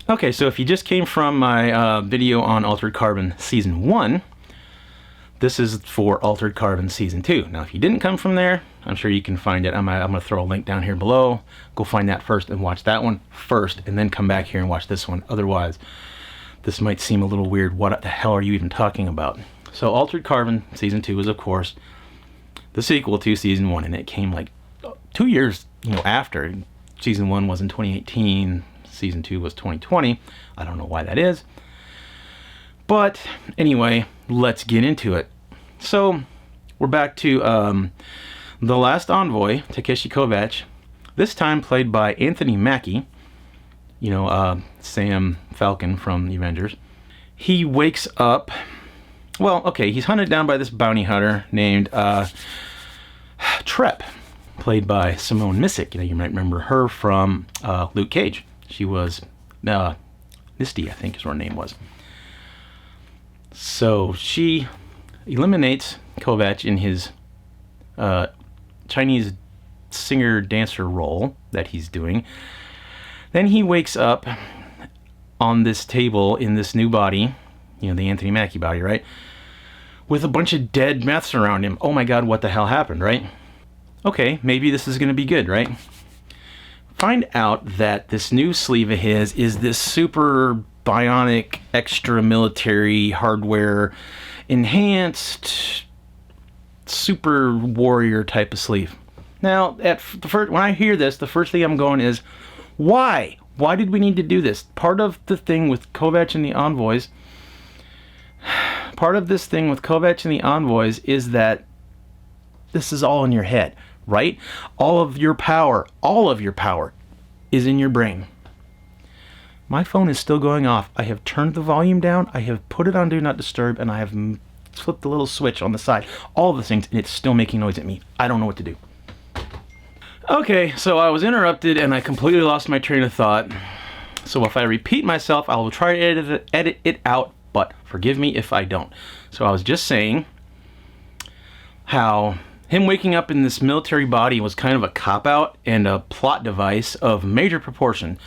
Okay, so if you just came from my video on Altered Carbon Season 1, this is for Altered Carbon Season 2. Now, if you didn't come from there, I'm sure you can find it. I'm going to throw a link down here below. Go find that first and watch that one first, and then come back here and watch this one. Otherwise, this might seem a little weird. What the hell are you even talking about? So, Altered Carbon Season 2 is, of course, the sequel to Season 1, and it came like 2 years, after. Season 1 was in 2018. Season 2 was 2020. I don't know why that is. But anyway, let's get into it. So we're back to the last envoy, Takeshi Kovacs, this time played by Anthony Mackie, Sam Falcon from the Avengers. He wakes up, he's hunted down by this bounty hunter named Trep, played by Simone Missick. You might remember her from Luke Cage. She was Misty, I think is what her name was. So she eliminates Kovacs in his Chinese singer-dancer role that he's doing. Then he wakes up on this table in this new body, the Anthony Mackie body, right? With a bunch of dead meths around him. Oh my god, what the hell happened, right? Okay, maybe this is going to be good, right? Find out that this new sleeve of his is this super bionic, extra military hardware, enhanced, super warrior type of sleeve. Now, when I hear this, the first thing I'm going is, why? Why did we need to do this? Part of the thing with Kovacs and the Envoys, is that this is all in your head, right? All of your power is in your brain. My phone is still going off. I have turned the volume down, I have put it on Do Not Disturb, and I have flipped the little switch on the side. All of the things, and it's still making noise at me. I don't know what to do. Okay, so I was interrupted, and I completely lost my train of thought. So if I repeat myself, I will try to edit it out, but forgive me if I don't. So I was just saying how him waking up in this military body was kind of a cop-out and a plot device of major proportion,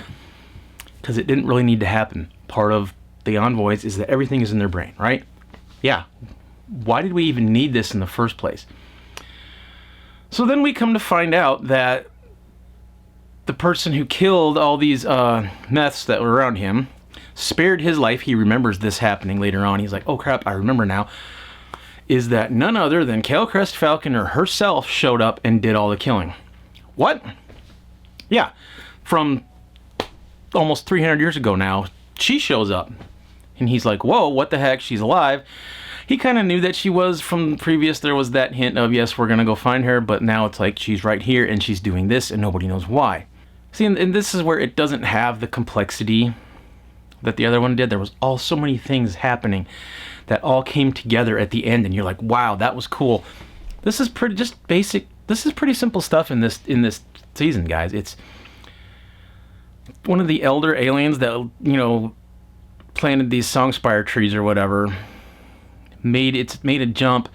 because it didn't really need to happen. Part of the Envoys is that everything is in their brain, right? Yeah. Why did we even need this in the first place? So then we come to find out that the person who killed all these meths that were around him spared his life. He remembers this happening later on. He's like, oh crap, I remember now. Is that none other than Crest Falconer herself showed up and did all the killing. What? Yeah. From almost 300 years ago now, she shows up. And he's like, whoa, what the heck? She's alive. He kind of knew that she was from previous. There was that hint of, yes, we're going to go find her. But now it's like she's right here and she's doing this and nobody knows why. See, and this is where it doesn't have the complexity that the other one did. There was so many things happening that all came together at the end. And you're like, wow, that was cool. This is pretty just basic. This is pretty simple stuff in this season, guys. It's one of the elder aliens that, planted these songspire trees or whatever, made a jump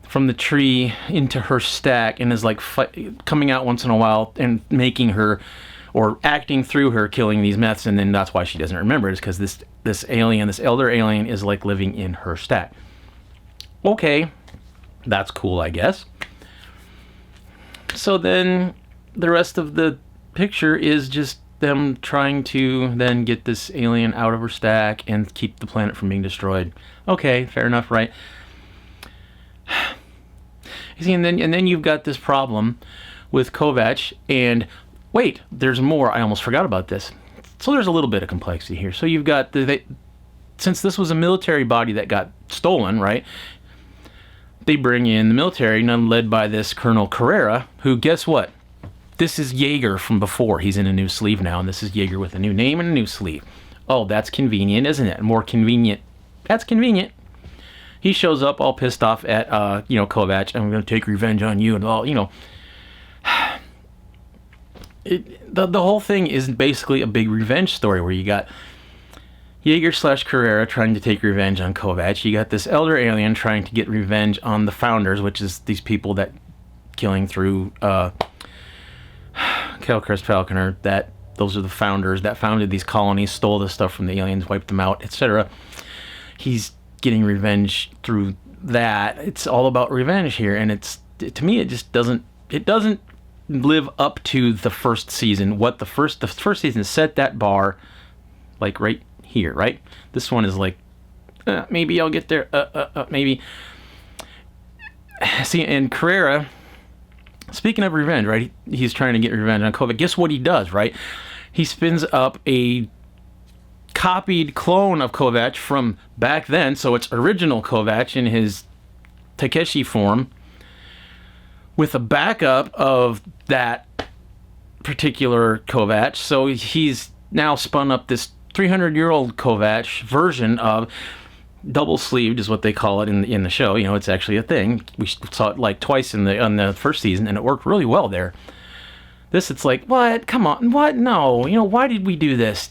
from the tree into her stack and is like coming out once in a while and making her, or acting through her, killing these meths, and then that's why she doesn't remember it, is because this elder alien is like living in her stack. Okay, that's cool, I guess. So then the rest of the picture is just them trying to then get this alien out of her stack and keep the planet from being destroyed. Okay, fair enough, right? You see, and then you've got this problem with Kovacs, and wait, there's more. I almost forgot about this. So there's a little bit of complexity here. So you've got since this was a military body that got stolen, right? They bring in the military, none led by this Colonel Carrera, who, guess what? This is Jaeger from before. He's in a new sleeve now, and this is Jaeger with a new name and a new sleeve. Oh, that's convenient, isn't it? More convenient. That's convenient. He shows up all pissed off at, Kovacs. I'm going to take revenge on you and all, The whole thing is basically a big revenge story where you got Jaeger/Carrera trying to take revenge on Kovacs. You got this elder alien trying to get revenge on the founders, which is these people that killing through Crest Falconer that those are the founders that founded these colonies, stole this stuff from the aliens, wiped them out, etc. He's getting revenge through that. It's all about revenge here, and to me, it just doesn't live up to the first season. What the first season set that bar, like right here, right? This one is like, maybe I'll get there, maybe. See, and Carrera, speaking of revenge, right? He's trying to get revenge on Kovac. Guess what he does, right? He spins up a copied clone of Kovac from back then, so it's original Kovac in his Takeshi form, with a backup of that particular Kovac. So he's now spun up this 300-year-old Kovac version of double-sleeved, is what they call it in the show. You know, it's actually a thing. We saw it like twice on the first season, and it worked really well there. This, it's like, what? Come on, what? No, you know, why did we do this?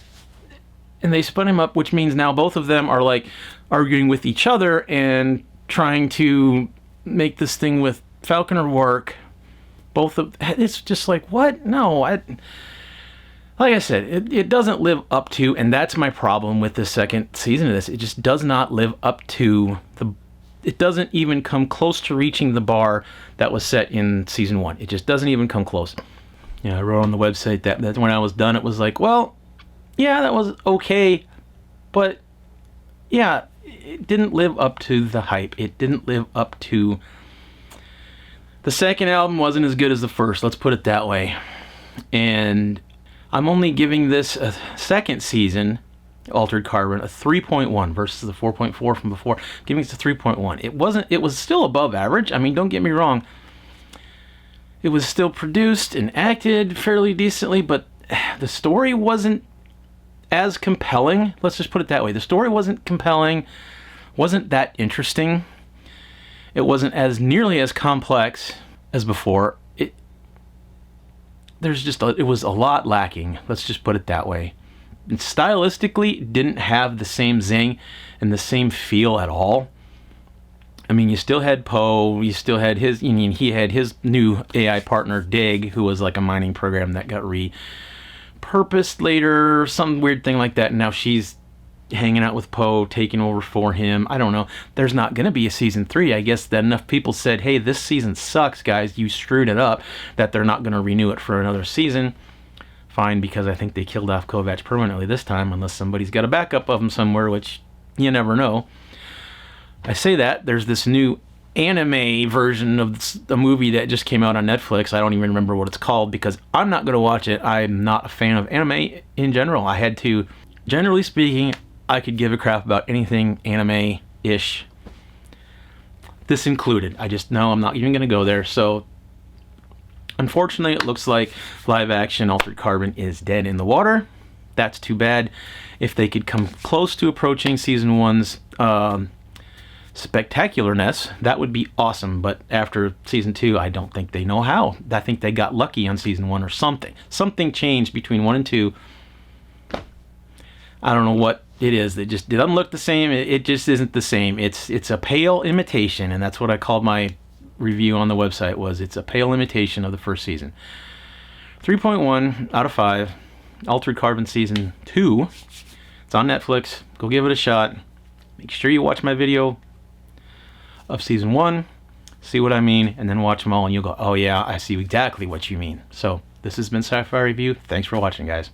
And they spun him up, which means now both of them are like arguing with each other and trying to make this thing with Falconer work. It's just like, what? No, like I said, it doesn't live up to, and that's my problem with the second season of this. It just does not live up to it doesn't even come close to reaching the bar that was set in season 1. It just doesn't even come close. I wrote on the website that when I was done, it was like, well, yeah, that was okay, but yeah, it didn't live up to the hype. It didn't live up to... The second album wasn't as good as the first, let's put it that way. And I'm only giving this a second season, Altered Carbon, a 3.1 versus the 4.4 from before. Giving it a 3.1. It was still above average. I mean, don't get me wrong. It was still produced and acted fairly decently, but the story wasn't as compelling. Let's just put it that way. The story wasn't compelling, wasn't that interesting. It wasn't as nearly as complex as before. It was a lot lacking. Let's just put it that way. And stylistically, it didn't have the same zing and the same feel at all. I mean, you still had Poe, you still had he had his new AI partner, Dig, who was like a mining program that got repurposed later, some weird thing like that, and now she's hanging out with Poe, taking over for him. I don't know. There's not going to be a season 3. I guess that enough people said, hey, this season sucks, guys, you screwed it up, that they're not going to renew it for another season. Fine, because I think they killed off Kovac permanently this time, unless somebody's got a backup of him somewhere, which you never know. I say that, there's this new anime version of the movie that just came out on Netflix. I don't even remember what it's called because I'm not going to watch it. I'm not a fan of anime in general. I had to, generally speaking, I could give a crap about anything anime-ish. This included. No, I'm not even going to go there. So, unfortunately, it looks like live-action Altered Carbon is dead in the water. That's too bad. If they could come close to approaching Season 1's spectacularness, that would be awesome. But after Season 2, I don't think they know how. I think they got lucky on Season 1 or something. Something changed between 1 and 2. I don't know what it is. It doesn't look the same. It just isn't the same. It's a pale imitation, and that's what I called my review on the website. It's a pale imitation of the first season. 3.1 out of 5. Altered Carbon Season 2. It's on Netflix. Go give it a shot. Make sure you watch my video of Season 1. See what I mean, and then watch them all, and you'll go, oh yeah, I see exactly what you mean. So, this has been SCIFI Review. Thanks for watching, guys.